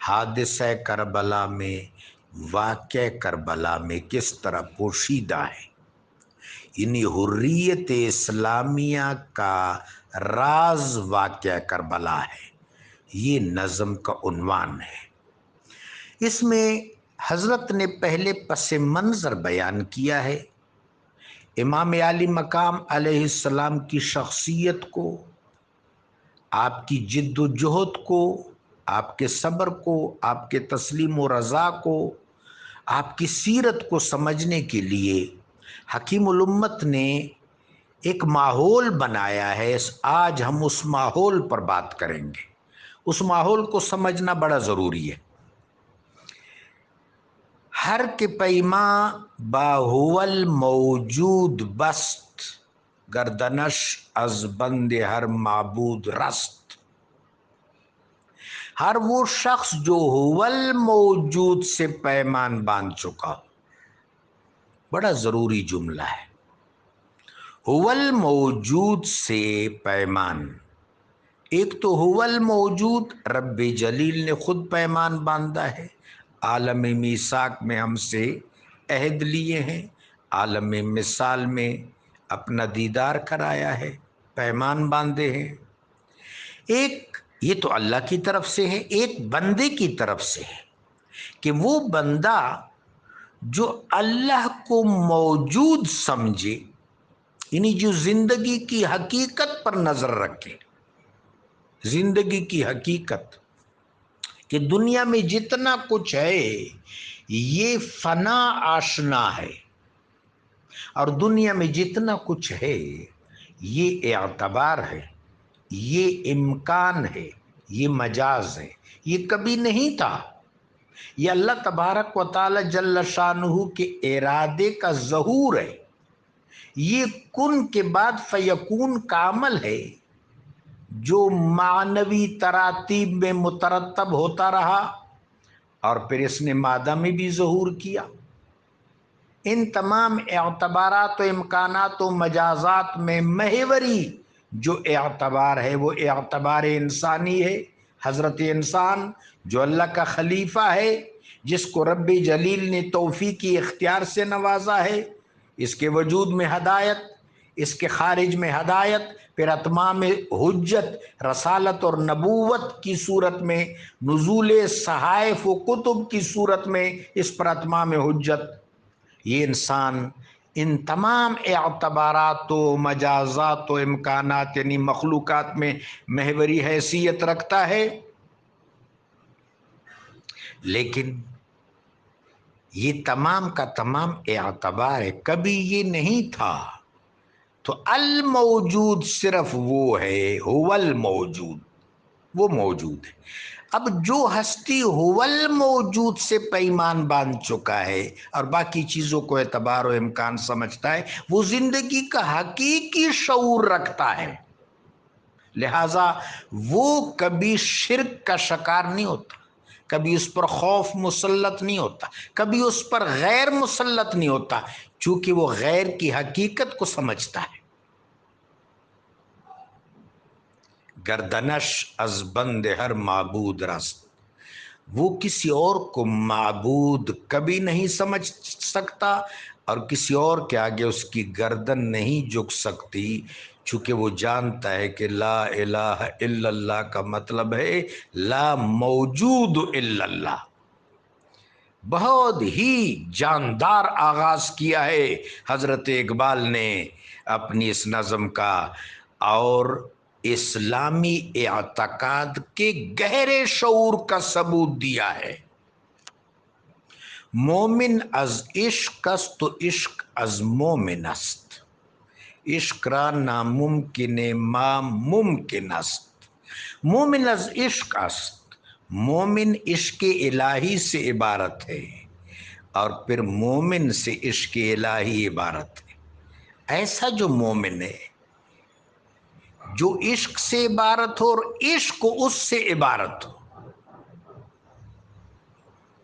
حادثہ کربلا میں، واقع کربلا میں کس طرح پوشیدہ ہے، یعنی حریت اسلامیہ کا راز واقع کربلا ہے، یہ نظم کا عنوان ہے۔ اس میں حضرت نے پہلے پس منظر بیان کیا ہے، امام علی مقام علیہ السلام کی شخصیت کو، آپ کی جد و جہد کو، آپ کے صبر کو، آپ کے تسلیم و رضا کو، آپ کی سیرت کو سمجھنے کے لیے حکیم الامت نے ایک ماحول بنایا ہے۔ آج ہم اس ماحول پر بات کریں گے۔ اس ماحول کو سمجھنا بڑا ضروری ہے۔ ہر کے پیما باہول موجود بست، گردنش از بند ہر معبود رست۔ ہر وہ شخص جو ہول موجود سے پیمان باندھ چکا ہو، بڑا ضروری جملہ ہے۔ ہول موجود سے پیمان، ایک تو ہول موجود رب جلیل نے خود پیمان باندھا ہے، عالم میثاق میں ہم سے عہد لیے ہیں، عالم مثال میں اپنا دیدار کرایا ہے، پیمان باندھے ہیں۔ ایک یہ تو اللہ کی طرف سے ہے، ایک بندے کی طرف سے ہے کہ وہ بندہ جو اللہ کو موجود سمجھے، یعنی جو زندگی کی حقیقت پر نظر رکھے، زندگی کی حقیقت کہ دنیا میں جتنا کچھ ہے یہ فنا آشنا ہے، اور دنیا میں جتنا کچھ ہے یہ اعتبار ہے، یہ امکان ہے، یہ مجاز ہے، یہ کبھی نہیں تھا۔ یہ اللہ تبارک و تعالی جل شانہ کے ارادے کا ظہور ہے۔ یہ کن کے بعد فیکون کا عمل ہے جو معنوی تراتیب میں مترتب ہوتا رہا اور پھر اس نے مادہ میں بھی ظہور کیا۔ ان تمام اعتبارات و امکانات و مجازات میں محوری جو اعتبار ہے وہ اعتبار انسانی ہے۔ حضرت انسان جو اللہ کا خلیفہ ہے، جس کو رب جلیل نے توفیقی اختیار سے نوازا ہے، اس کے وجود میں ہدایت، اس کے خارج میں ہدایت، پھر اتمام حجت رسالت اور نبوت کی صورت میں، نزول صحائف و کتب کی صورت میں اس پر اتمام حجت۔ یہ انسان ان تمام اعتبارات و مجازات و امکانات یعنی مخلوقات میں محوری حیثیت رکھتا ہے، لیکن یہ تمام کا تمام اعتبار ہے، کبھی یہ نہیں تھا۔ تو الموجود صرف وہ ہے، هو الموجود، وہ موجود ہے۔ اب جو ہستی هو الموجود سے پیمان باندھ چکا ہے اور باقی چیزوں کو اعتبار و امکان سمجھتا ہے، وہ زندگی کا حقیقی شعور رکھتا ہے، لہذا وہ کبھی شرک کا شکار نہیں ہوتا، کبھی اس پر خوف مسلط نہیں ہوتا، کبھی اس پر غیر مسلط نہیں ہوتا، چونکہ وہ غیر کی حقیقت کو سمجھتا ہے۔ گردنش از بند ہر معبود رست، وہ کسی اور کو معبود کبھی نہیں سمجھ سکتا اور کسی اور کے آگے اس کی گردن نہیں جھک سکتی، چونکہ وہ جانتا ہے کہ لا الہ الا اللہ کا مطلب ہے لا موجود الا اللہ۔ بہت ہی جاندار آغاز کیا ہے حضرت اقبال نے اپنی اس نظم کا، اور اسلامی اعتقاد کے گہرے شعور کا ثبوت دیا ہے۔ مومن از عشق است و عشق از مومن است، عشق را ناممکن ما ممکن است۔ مومن از عشق است، مومن عشق الہی سے عبارت ہے، اور پھر مومن سے عشق الہی عبارت ہے۔ ایسا جو مومن ہے جو عشق سے عبارت ہو اور عشق اس سے عبارت ہو،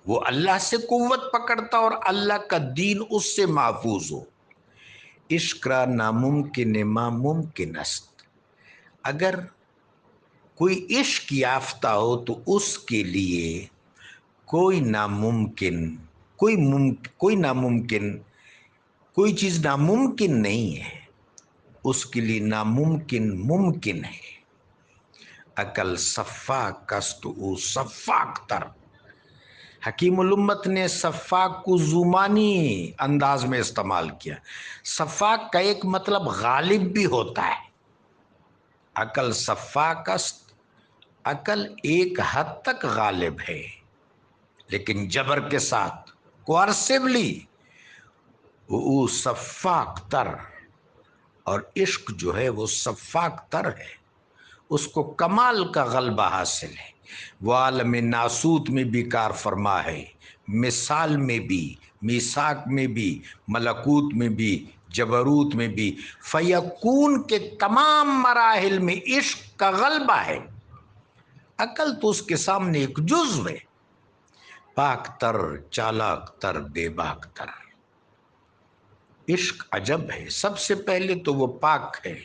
وہ اللہ سے قوت پکڑتا اور اللہ کا دین اس سے محفوظ ہو۔ عشق را ناممکن ما ممکن است، اگر کوئی عشق یافتہ ہو تو اس کے لیے کوئی ناممکن کوئی چیز ناممکن نہیں ہے، اس کے لیے ناممکن ممکن ہے۔ عقل صفاق کست او صفاق تر۔ حکیم الامت نے صفاق کو زمانی انداز میں استعمال کیا۔ صفاق کا ایک مطلب غالب بھی ہوتا ہے۔ عقل صفاق است، عقل ایک حد تک غالب ہے لیکن جبر کے ساتھ، کوارسیولی، وہ صفاق تر، اور عشق جو ہے وہ صفاق تر ہے، اس کو کمال کا غلبہ حاصل ہے۔ وہ عالم ناسوت میں بھی کار فرما ہے، مثال میں بھی، میثاق میں بھی، ملکوت میں بھی، جبروت میں بھی، فیکون کے تمام مراحل میں عشق کا غلبہ ہے۔ عقل تو اس کے سامنے ایک جزو ہے۔ پاک تر، چالاک تر، بے باک تر۔ عشق عجب ہے، سب سے پہلے تو وہ پاک ہے،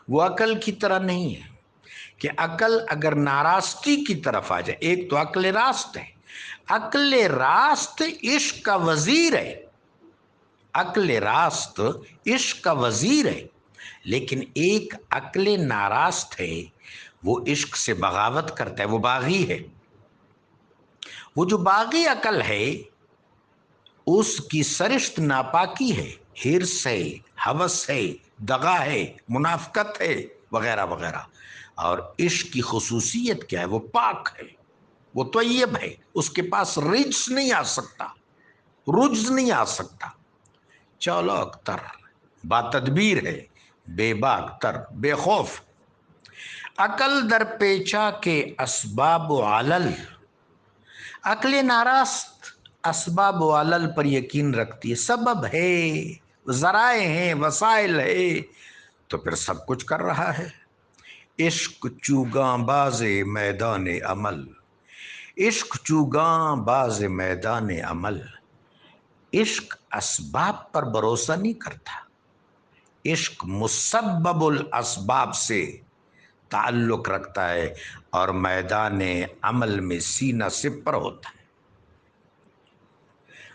وہ عقل کی طرح نہیں ہے کہ عقل اگر ناراستی کی طرف آ جائے، ایک تو عقل راست ہے، عقل راست عشق کا وزیر ہے، عقل راست عشق کا وزیر ہے، لیکن ایک عقل ناراست ہے، وہ عشق سے بغاوت کرتا ہے، وہ باغی ہے۔ وہ جو باغی عقل ہے اس کی سرشت ناپاکی ہے، حرص ہے، ہوس ہے، دغا ہے، منافقت ہے، وغیرہ وغیرہ۔ اور عشق کی خصوصیت کیا ہے؟ وہ پاک ہے، وہ طیب ہے، اس کے پاس رجس نہیں آ سکتا، رجز نہیں آ سکتا۔ چالاک تر، با تدبیر ہے، بے باک تر، بے خوف۔ عقل در پیچا کے اسباب و علل، عقل ناراست اسباب و علل پر یقین رکھتی ہے، سبب ہے، ذرائع ہیں، وسائل ہے، تو پھر سب کچھ کر رہا ہے۔ عشق چوگاں باز میدان عمل، عشق چوگاں باز میدان عمل۔ عشق اسباب پر بھروسہ نہیں کرتا، عشق مسبب الاسباب سے تعلق رکھتا ہے اور میدان عمل میں سینہ سپر ہوتا ہے۔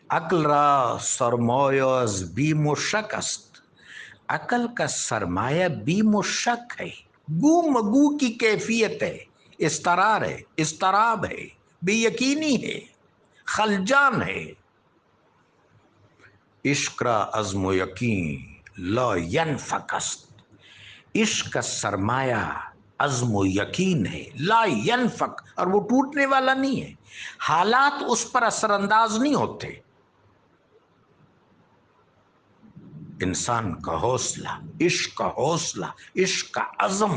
عقل را سرمایہ از بیم و شک است، عقل کا سرمایہ بیم و شک ہے، گو مگو کی کیفیت ہے، استرار ہے، استراب ہے، بے یقینی ہے، خلجان ہے۔ عشق را عزم و یقین لا ینفک است، عشق کا سرمایہ عزم و یقین ہے، لا ینفک، اور وہ ٹوٹنے والا نہیں ہے، حالات اس پر اثر انداز نہیں ہوتے۔ انسان کا حوصلہ، عشق کا حوصلہ، عشق کا عزم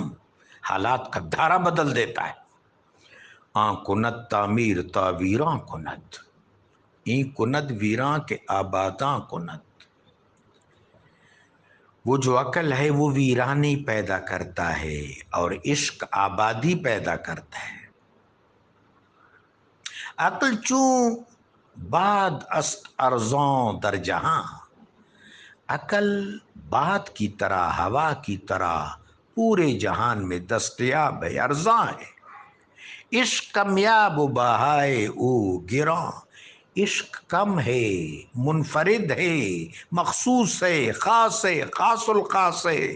حالات کا دھارا بدل دیتا ہے۔ آن کند تعمیر تا ویراں کند، این کند ویراں کے آباداں کند۔ وہ جو عقل ہے وہ ویرانی پیدا کرتا ہے اور عشق آبادی پیدا کرتا ہے۔ عقل چون باد است ارزاں در جہاں، عقل باد کی طرح، ہوا کی طرح پورے جہان میں دستیاب ہے، ارزاں ہے۔ عشق کمیاب و بہائے او گراں، عشق کم ہے، منفرد ہے، مخصوص ہے، خاص ہے، خاص الخاص ہے،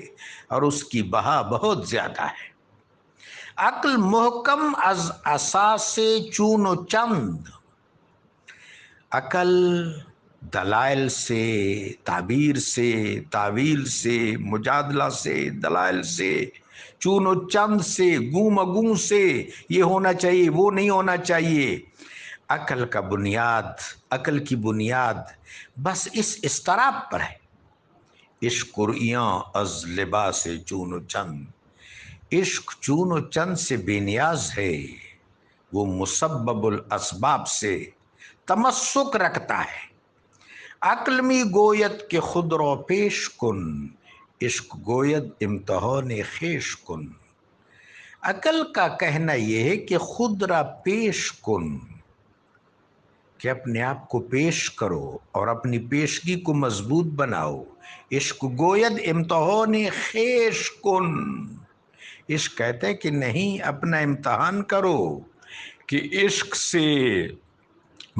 اور اس کی بہا بہت زیادہ ہے۔ عقل محکم از اساس چون و چند، عقل دلائل سے، تعبیر سے، تعویل سے، مجادلہ سے، دلائل سے، چون و چند سے، گوں مگوں سے، یہ ہونا چاہیے، وہ نہیں ہونا چاہیے۔ عقل کا بنیاد، عقل کی بنیاد بس اس اضطراب پر ہے۔ عشق رؤیاں از لباس چون و چند، عشق چون و چند سے بے نیاز ہے، وہ مسبب الاسباب سے تمسک رکھتا ہے۔ عقل می گوید کہ خود را پیش کن، عشق گوید امتحان خویش کن۔ عقل کا کہنا یہ ہے کہ خود را پیش کن، کہ اپنے آپ کو پیش کرو اور اپنی پیشگی کو مضبوط بناؤ۔ عشق گوید امتحان خویش کن، عشق کہتا ہے کہ نہیں، اپنا امتحان کرو کہ عشق سے